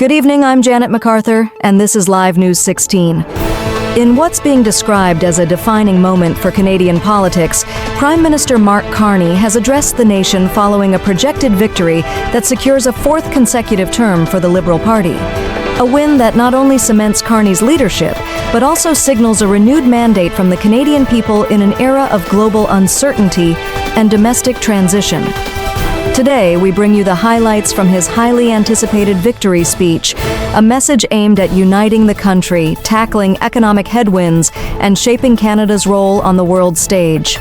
Good evening, I'm Janet MacArthur, and this is Live News 16. In what's being described as a defining moment for Canadian politics, Prime Minister Mark Carney has addressed the nation following a projected victory that secures a fourth consecutive term for the Liberal Party. A win that not only cements Carney's leadership, but also signals a renewed mandate from the Canadian people in an era of global uncertainty and domestic transition. Today, we bring you the highlights from his highly anticipated victory speech, a message aimed at uniting the country, tackling economic headwinds, and shaping Canada's role on the world stage.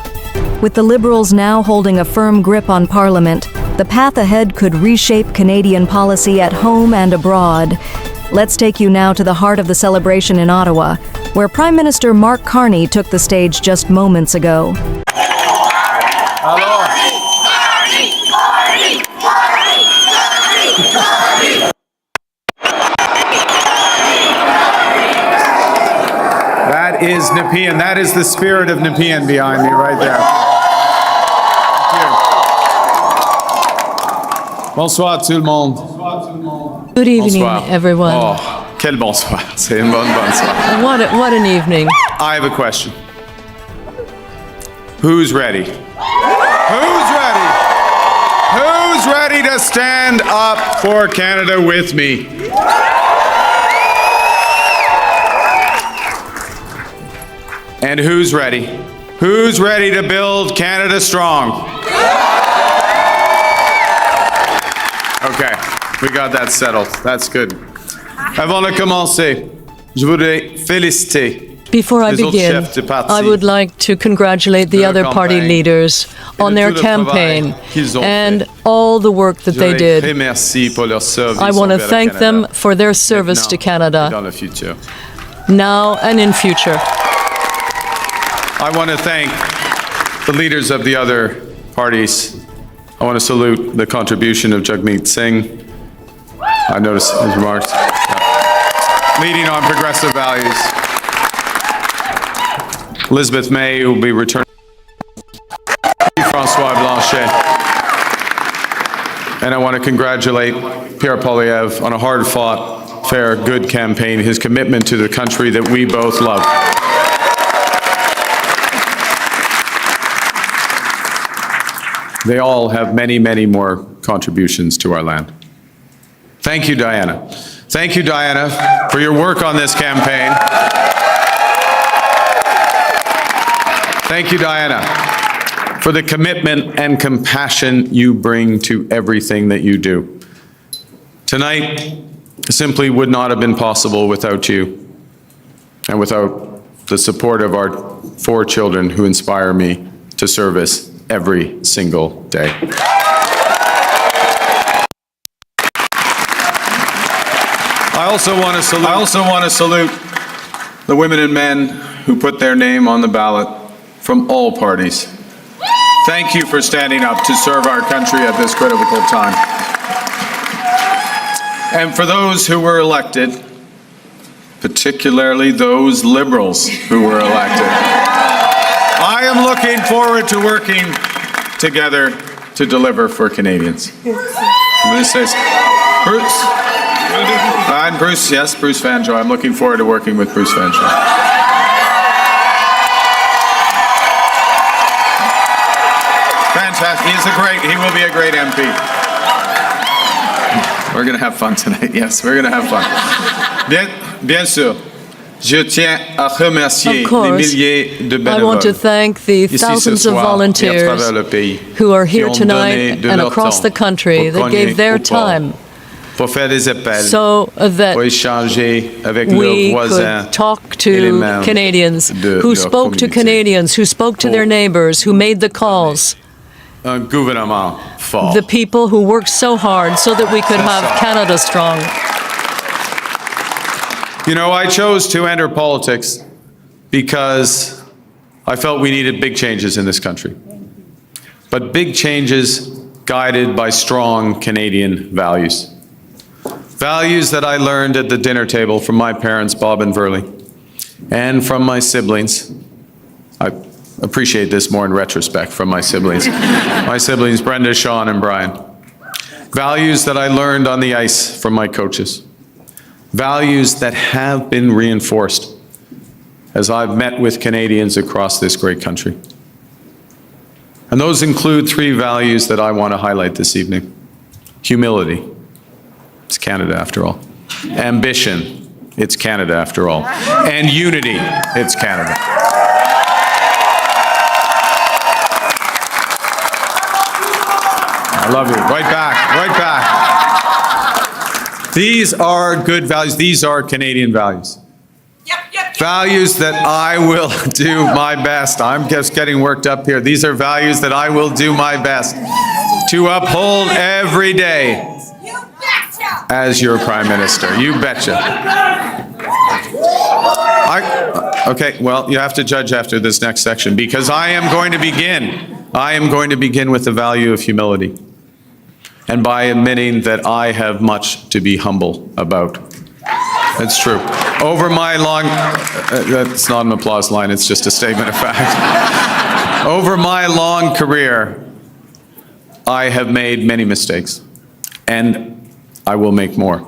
With the Liberals now holding a firm grip on Parliament, the path ahead could reshape Canadian policy at home and abroad. Let's take you now to the heart of the celebration in Ottawa, where Prime Minister Mark Carney took the stage just moments ago. That is Nepean. That is the spirit of Nepean behind me right there. Thank you. Bonsoir tout le monde. Good evening, Bonsoir. everyone. Oh, quel bonsoir. C'est une bonne bonsoir. What an evening. I have a question. Who's ready? Who's ready? Who's ready to stand up for Canada with me? And who's ready? Who's ready to build Canada strong? Okay, we got that settled. That's good. Avant de commencer, je voudrais féliciter Before I les autres begin, chefs de parti I would like to congratulate the other party leaders on their campaign and all the work that they did. I want to thank them for their service to Canada, now and in future. I want to thank the leaders of the other parties. I want to salute the contribution of Jagmeet Singh. I noticed his remarks. Yeah. Leading on progressive values. Elizabeth May, who will be returning. François Blanchet. And I want to congratulate Pierre Poilievre on a hard-fought, fair, good campaign, his commitment to the country that we both love. They all have many, many more contributions to our land. Thank you, Diana. Thank you, Diana, for your work on this campaign. Thank you, Diana, for the commitment and compassion you bring to everything that you do. Tonight simply would not have been possible without you and without the support of our 4 children who inspire me to service every single day. I also want to salute the women and men who put their name on the ballot from all parties. Thank you for standing up to serve our country at this critical time. And for those who were elected, particularly those Liberals who were elected, I am looking forward to working together to deliver for Canadians. I'm going to say, Bruce. I'm Bruce, yes, Bruce Fanjoy. I'm looking forward to working with Bruce Fanjoy. Fantastic. He will be a great MP. We're going to have fun tonight. Yes, we're going to have fun. Bien sûr. Je tiens à remercier les milliers de bénévoles. I want to thank the thousands of volunteers who are here tonight and across the country that gave their time so that we could talk to Canadians, who spoke to Canadians, who spoke to their neighbors, who made the calls. The people who worked so hard so that we could have Canada strong. You know, I chose to enter politics because I felt we needed big changes in this country. But big changes guided by strong Canadian values. Values that I learned at the dinner table from my parents, Bob and Verley, and from my siblings. I appreciate this more in retrospect from my siblings. My siblings, Brenda, Sean, and Brian. Values that I learned on the ice from my coaches. values that have been reinforced as I've met with Canadians across this great country. And those include three values that I want to highlight this evening. Humility, it's Canada after all. Ambition, it's Canada after all. And unity, it's Canada. I love you. Right back, right back. These are good values. These are Canadian values. Values that I will do my best. I'm just getting worked up here. These are values that I will do my best to uphold every day as your Prime Minister. You betcha. Okay, well, you have to judge after this next section because I am going to begin with the value of humility and by admitting that I have much to be humble about. That's true. Over my long, that's not an applause line, it's just a statement of fact. Over my long career, I have made many mistakes, and I will make more.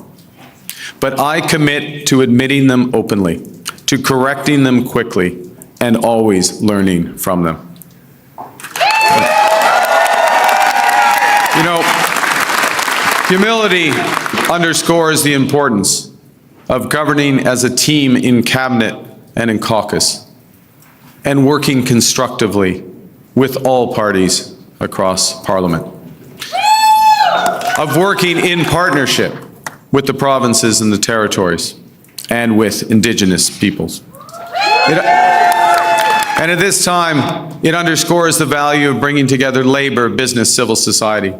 But I commit to admitting them openly, to correcting them quickly, and always learning from them. You know, humility underscores the importance of governing as a team in cabinet and in caucus, and working constructively with all parties across Parliament. Of working in partnership with the provinces and the territories, and with Indigenous peoples. And at this time, it underscores the value of bringing together labor, business, civil society,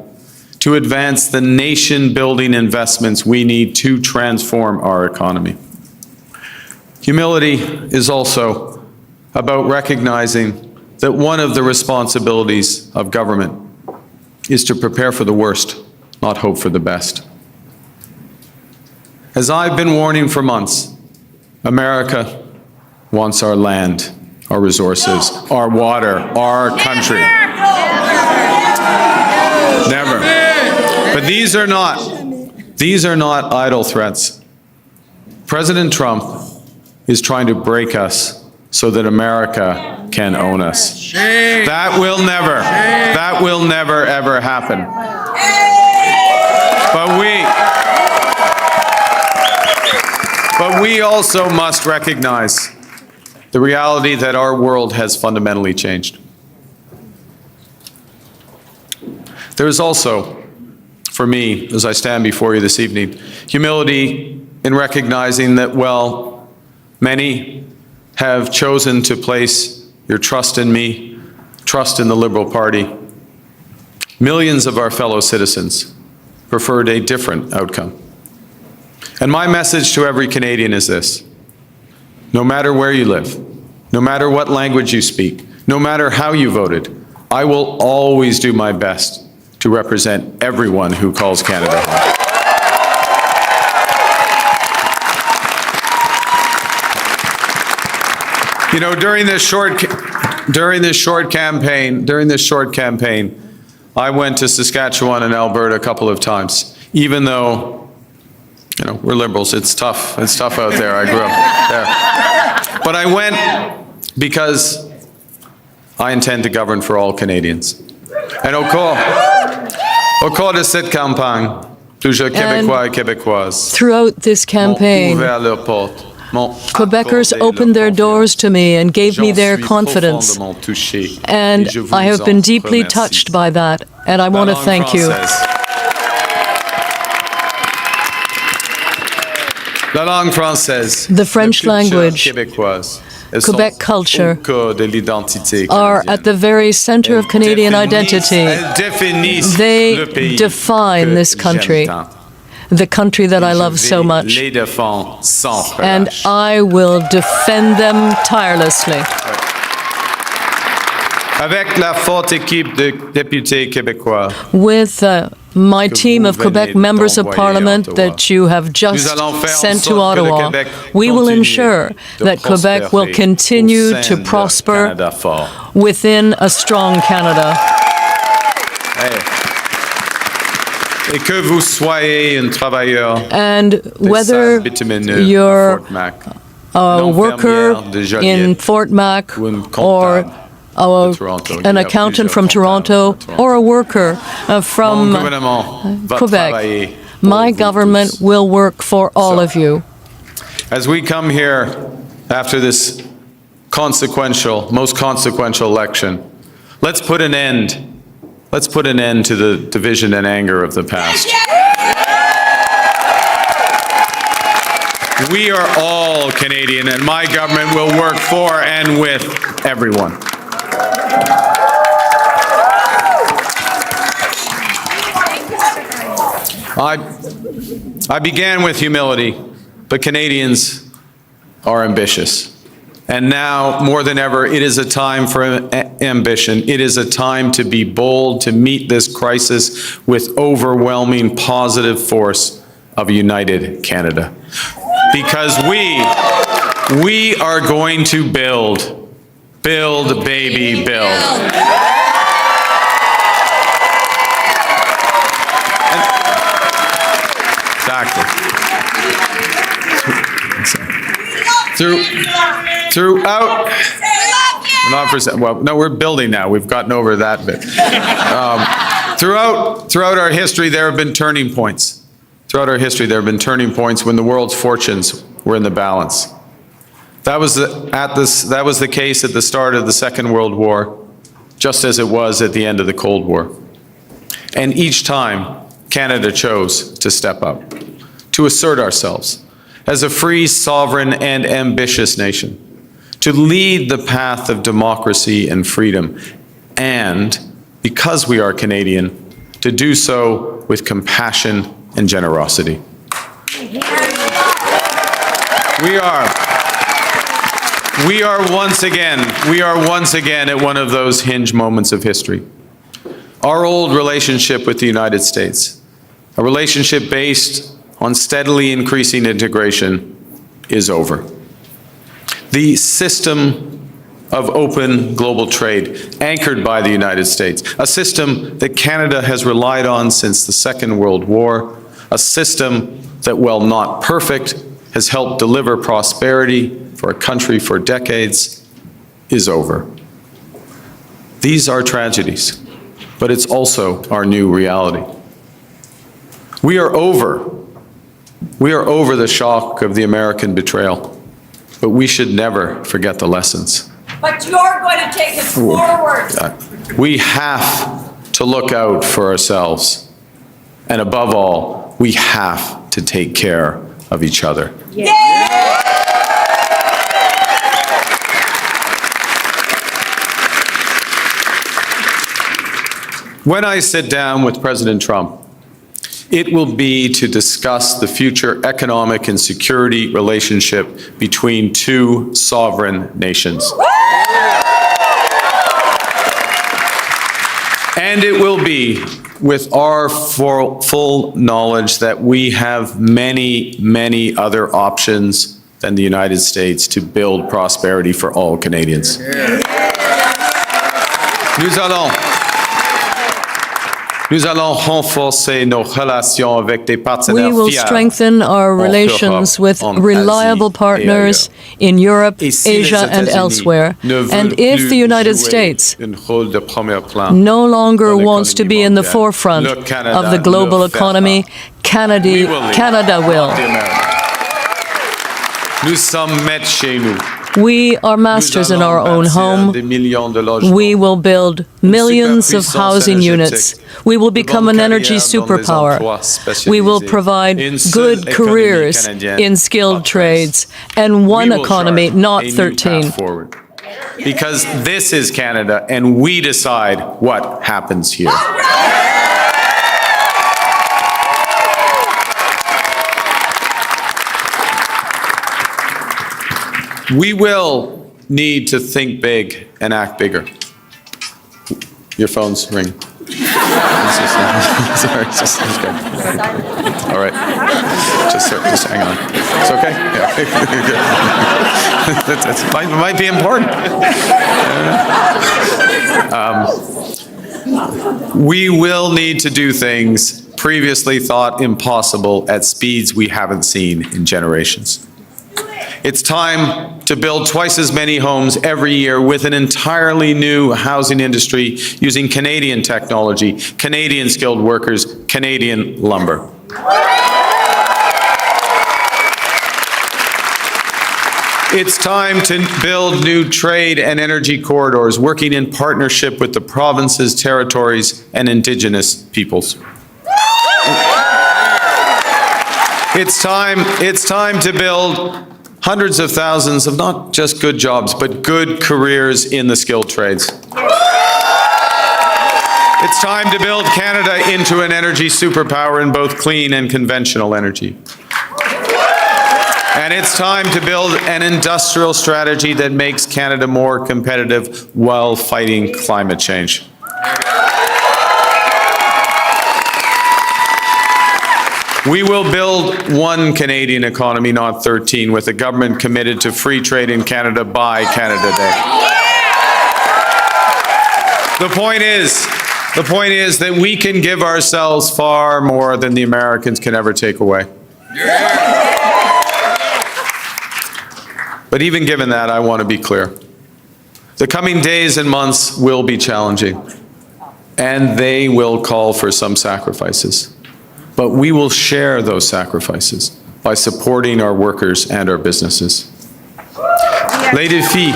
to advance the nation-building investments we need to transform our economy. Humility is also about recognizing that one of the responsibilities of government is to prepare for the worst, not hope for the best. As I've been warning for months, America wants our land, our resources, our water, our country. Never. But these are not idle threats. President Trump is trying to break us so that America can own us. That will never, ever happen. But we also must recognize the reality that our world has fundamentally changed. There is also, for me, as I stand before you this evening, humility in recognizing that, well, many have chosen to place your trust in me, trust in the Liberal Party. Millions of our fellow citizens preferred a different outcome. And my message to every Canadian is this: no matter where you live, no matter what language you speak, no matter how you voted, I will always do my best to represent everyone who calls Canada home. You know, during this short campaign, I went to Saskatchewan and Alberta a couple of times, even though, you know, we're Liberals. It's tough. It's tough out there. I grew up there. But I went because I intend to govern for all Canadians. And au cours de cette campagne, plusieurs Québécois et Québécoises throughout this campaign, Quebecers opened their doors to me and gave me their confidence. And I have been deeply touched by that, and I want to thank you. La langue française, the French language, Quebec culture are at the very center of Canadian identity. They define this country, the country that I love so much. And I will defend them tirelessly. Avec la forte équipe de députés québécois, with my team of Quebec members of Parliament that you have just sent to Ottawa, we will ensure that Quebec will continue to prosper within a strong Canada. Et que vous soyez un travailleur And whether you're a worker in Fort Mac or an accountant from Toronto or a worker from Quebec, my government will work for all of you. As we come here after this most consequential election, let's put an end to the division and anger of the past. We are all Canadian, and my government will work for and with everyone. I began with humility, but Canadians are ambitious. And now, more than ever, it is a time for ambition. It is a time to be bold, to meet this crisis with overwhelming positive force of a united Canada. Because we are going to build, baby, build. Exactly. Throughout, we're building now. We've gotten over that bit. Throughout our history, there have been turning points. Throughout our history, there have been turning points when the world's fortunes were in the balance. That was the case at the start of the Second World War, just as it was at the end of the Cold War. And each time, Canada chose to step up, to assert ourselves as a free, sovereign, and ambitious nation, to lead the path of democracy and freedom, and, because we are Canadian, to do so with compassion and generosity. We are once again at one of those hinge moments of history. Our old relationship with the United States, a relationship based on steadily increasing integration, is over. The system of open global trade, anchored by the United States, a system that Canada has relied on since the Second World War, a system that, while not perfect, has helped deliver prosperity for a country for decades, is over. These are tragedies, but it's also our new reality. We are over the shock of the American betrayal, but we should never forget the lessons. But you're going to take us forward. We have to look out for ourselves. And above all, we have to take care of each other. Yeah. When I sit down with President Trump, it will be to discuss the future economic and security relationship between two sovereign nations. And it will be with our full knowledge that we have many, many other options than the United States to build prosperity for all Canadians. Nous allons renforcer nos relations avec des partenaires fiables. We will strengthen our relations with reliable partners in Europe, Asia, and elsewhere. And if the United States no longer wants to be in the forefront of the global economy, Canada will. Nous sommes maîtres chez nous. We are masters in our own home. We will build millions of housing units. We will become an energy superpower. We will provide good careers in skilled trades and one economy, not 13. Because this is Canada, and we decide what happens here. We will need to think big and act bigger. Your phone's ringing. Sorry, just okay. All right. Just hang on. It's okay? Yeah. That might be important. We will need to do things previously thought impossible at speeds we haven't seen in generations. It's time to build twice as many homes every year with an entirely new housing industry using Canadian technology, Canadian skilled workers, Canadian lumber. It's time to build new trade and energy corridors, working in partnership with the provinces, territories, and Indigenous peoples. It's time to build hundreds of thousands of not just good jobs, but good careers in the skilled trades. It's time to build Canada into an energy superpower in both clean and conventional energy. And it's time to build an industrial strategy that makes Canada more competitive while fighting climate change. We will build one Canadian economy, not 13, with a government committed to free trade in Canada by Canada Day. The point is that we can give ourselves far more than the Americans can ever take away. But even given that, I want to be clear. The coming days and months will be challenging, and they will call for some sacrifices. But we will share those sacrifices by supporting our workers and our businesses. Les défis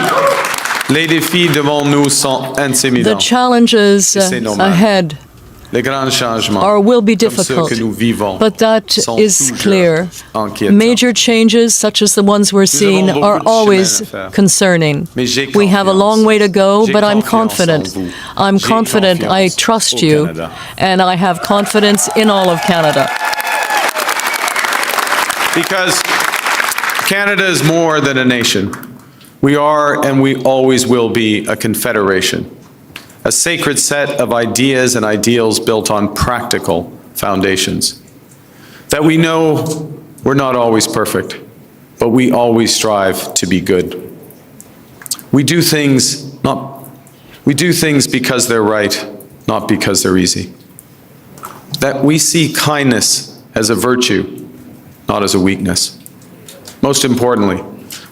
devant nous sont intimidants. The challenges ahead will be difficult, but that is clear. Major changes, such as the ones we're seeing, are always concerning. We have a long way to go, but I'm confident. I trust you, and I have confidence in all of Canada. Because Canada is more than a nation. We are, and we always will be, a confederation. A sacred set of ideas and ideals built on practical foundations. That we know we're not always perfect, but we always strive to be good. We do things because they're right, not because they're easy. That we see kindness as a virtue, not as a weakness. Most importantly,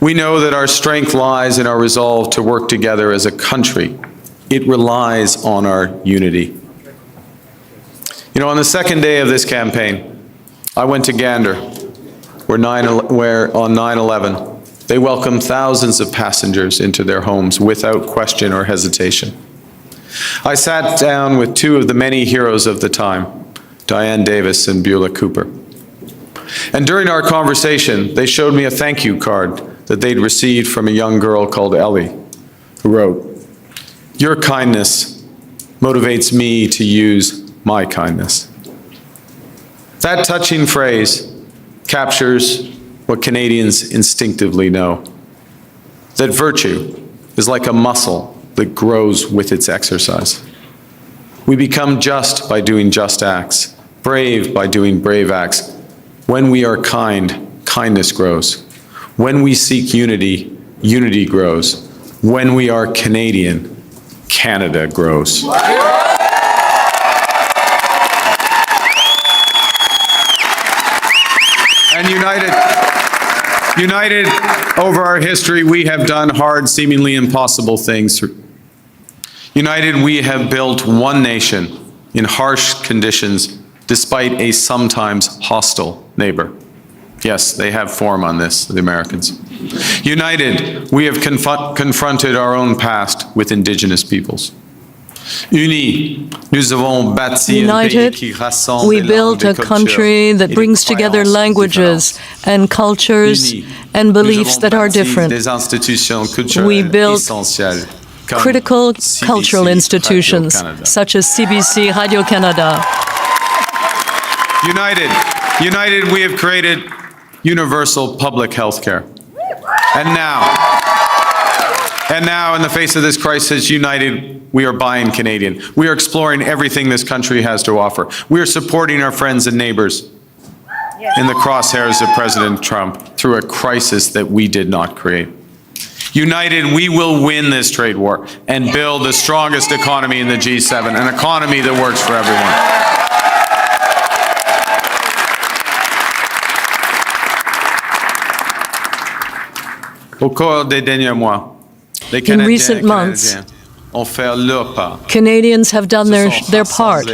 we know that our strength lies in our resolve to work together as a country. It relies on our unity. You know, on the second day of this campaign, I went to Gander, where on 9/11, they welcomed thousands of passengers into their homes without question or hesitation. I sat down with two of the many heroes of the time, Diane Davis and Beulah Cooper. And during our conversation, they showed me a thank you card that they'd received from a young girl called Ellie, who wrote, "Your kindness motivates me to use my kindness." That touching phrase captures what Canadians instinctively know, that virtue is like a muscle that grows with its exercise. We become just by doing just acts, brave by doing brave acts. When we are kind, kindness grows. When we seek unity, unity grows. When we are Canadian, Canada grows. And united over our history, we have done hard, seemingly impossible things. United, we have built one nation in harsh conditions, despite a sometimes hostile neighbor. Yes, they have form on this, the Americans. United, we have confronted our own past with Indigenous peoples. Unis, nous avons bâti un pays qui rassemble we built a country that brings together languages and cultures and beliefs that are different. We built critical cultural institutions such as CBC, Radio-Canada. United, we have created universal public health care. And now, in the face of this crisis, united, we are buying Canadian. We are exploring everything this country has to offer. We are supporting our friends and neighbors in the crosshairs of President Trump through a crisis that we did not create. United, we will win this trade war and build the strongest economy in the G7, an economy that works for everyone. Au cours des derniers mois, les In recent months, ont fait leur part. Canadians have done their part.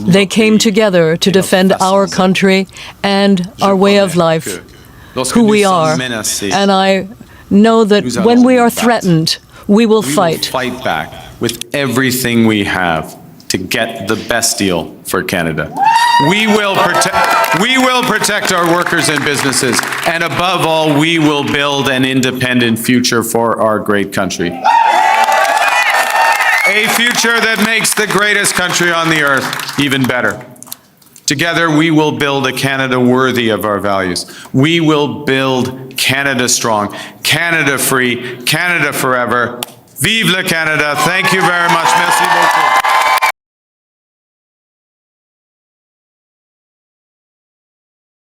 They came together to defend our country and our way of life, who we are. And I know that when we are threatened, we will fight. Fight back with everything we have to get the best deal for Canada. We will protect our workers and businesses, and above all, we will build an independent future for our great country. A future that makes the greatest country on the earth even better. Together, we will build a Canada worthy of our values. We will build Canada strong, Canada free, Canada forever. Vive le Canada. Thank you very much. Merci beaucoup.